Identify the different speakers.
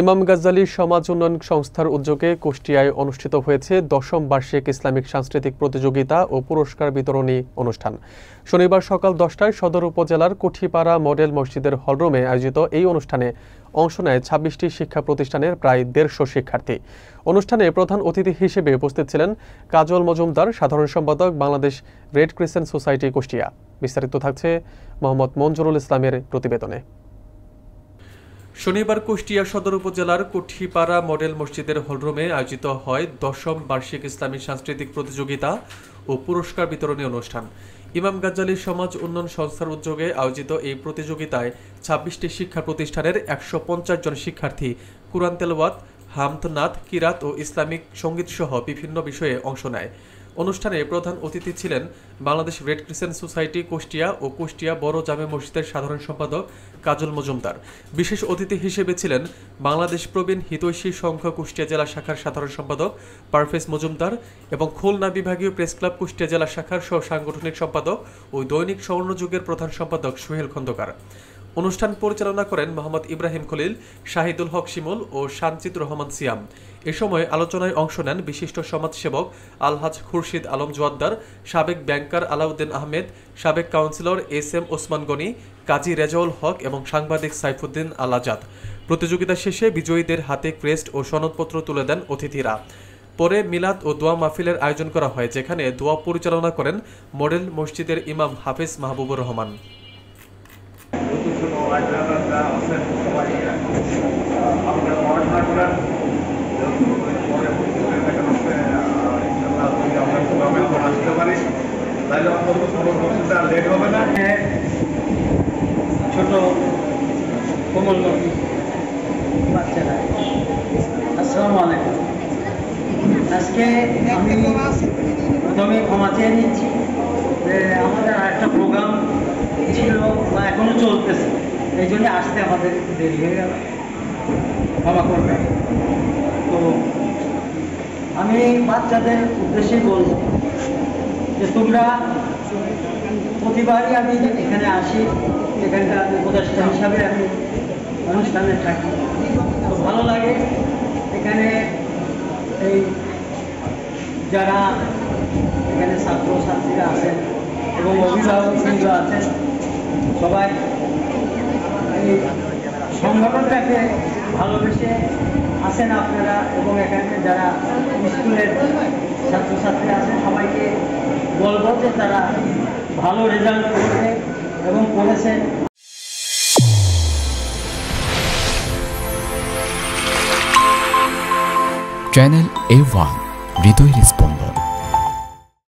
Speaker 1: ইমাম গাজ্জালী সমাজ উন্নয়ন সংস্থার উদ্যোগে কুষ্টিয়ায় অনুষ্ঠিত হয়েছে ১০ম বার্ষিক ইসলামিক সাংস্কৃতিক প্রতিযোগিতা ও পুরস্কার বিতরণী অনুষ্ঠান। শনিবার সকাল ১০টায় সদর উপজেলার কুঠিপাড়া মডেল মসজিদের হলরুমে আয়োজিত এই অনুষ্ঠানে অংশ নেয় ২৬টি শিক্ষা প্রতিষ্ঠানের প্রায় ১৫০ শিক্ষার্থী। অনুষ্ঠানে প্রধান অতিথি হিসেবে উপস্থিত ছিলেন কাজল মজুমদার, সাধারণ সম্পাদক, Bangladesh red crescent society Kushtia. বিস্তারিত থাকছে মোহাম্মদ মঞ্জুরুল ইসলামের প্রতিবেদনে। শনিবার কুষ্টিয়া সদর উপজেলার কুঠিপাড়া মডেল মসজিদের হলরুমে আয়োজিত হয় ১০ম বার্ষিক ইসলামী সাংস্কৃতিক প্রতিযোগিতা ও পুরস্কার বিতরণী অনুষ্ঠান। ইমাম গাজ্জালী সমাজ উন্নয়ন সংস্থার উদ্যোগে আয়োজিত এই প্রতিযোগিতায় ২৬টি শিক্ষা প্রতিষ্ঠানের ১৫০ জন শিক্ষার্থী কুরআন তেলাওয়াত, হামদ, নাত, কিরাত ও ইসলামিক সঙ্গীত সহ বিভিন্ন বিষয়ে অংশ নেয়। অনুষ্ঠানে প্রধান অতিথি ছিলেন Bangladesh red crescent society Kushtia ও কুষ্টিয়া বড় জামে মসজিদের সাধারণ সম্পাদক কাজল মজুমদার। বিশেষ অতিথি হিসেবে ছিলেন বাংলাদেশ প্রবীণ হিতৈষী সংঘ কুষ্টিয়া জেলা শাখার সাধারণ সম্পাদক পারভেজ মজুমদার এবং খুলনা বিভাগীয় প্রেস ক্লাব কুষ্টিয়া জেলা শাখার সহ সাংগঠনিক সম্পাদক ও দৈনিক স্বর্ণযুগের প্রধান সম্পাদক সোহেল খন্দকার। অনুষ্ঠান পরিচালনা করেন মোহাম্মদ ইব্রাহিম খলিল, শাহিদুল হক শিমুল ও শানচিত রহমান সিয়াম। এ সময় আলোচনায় অংশ নেন বিশিষ্ট সমাজসেবক আলহাজ খুরশিদ আলম জোয়াদ্দার, সাবেক ব্যাংকার আলাউদ্দিন আহমেদ, সাবেক কাউন্সিলর এস.এম. ওসমান গনি, কাজী রেজাউল হক এবং সাংবাদিক সাইফুদ্দিন আল আজাদ। প্রতিযোগিতা শেষে বিজয়ীদের হাতে ক্রেস্ট ও সনদপত্র তুলে দেন অতিথিরা। পরে মিলাদ ও দোয়া মাহফিলের আয়োজন করা হয়, যেখানে দোয়া পরিচালনা করেন মডেল মসজিদের ইমাম হাফেজ মাহবুবুর রহমান।
Speaker 2: ছোট কোমল বাচ্চারা, আসসালামু আলাইকুম। আজকে আমি প্রথমে ক্ষমা চেয়ে নিচ্ছি যে আমাদের একটা প্রোগ্রাম ছিল বা এখনো চলতেছে, এই জন্য আসতে আমাদের দেরি হয়ে গেল, ক্ষমা করবেন। তো আমি বাচ্চাদের উদ্দেশ্যে বলছি যে তোমরা প্রতিবারই আমি এখানে আসি, এখানকার উপদেষ্টা হিসাবে আমি অনুষ্ঠানে থাকি। তো ভালো লাগে এখানে এই যারা এখানে ছাত্রছাত্রীরা আছেন এবং অভিভাবকবৃন্দ আছেন, সবাই এই সংগঠনটাকে ভালোবেসে আছেন আপনারা, এবং এখানে যারা স্কুলের ছাত্রছাত্রী আছেন সবাইকে বলবো যে তারা ভালো রেজাল্ট করবে এবং করেছেন।
Speaker 3: চ্যানেল A1 হৃদয় রেসপন্স।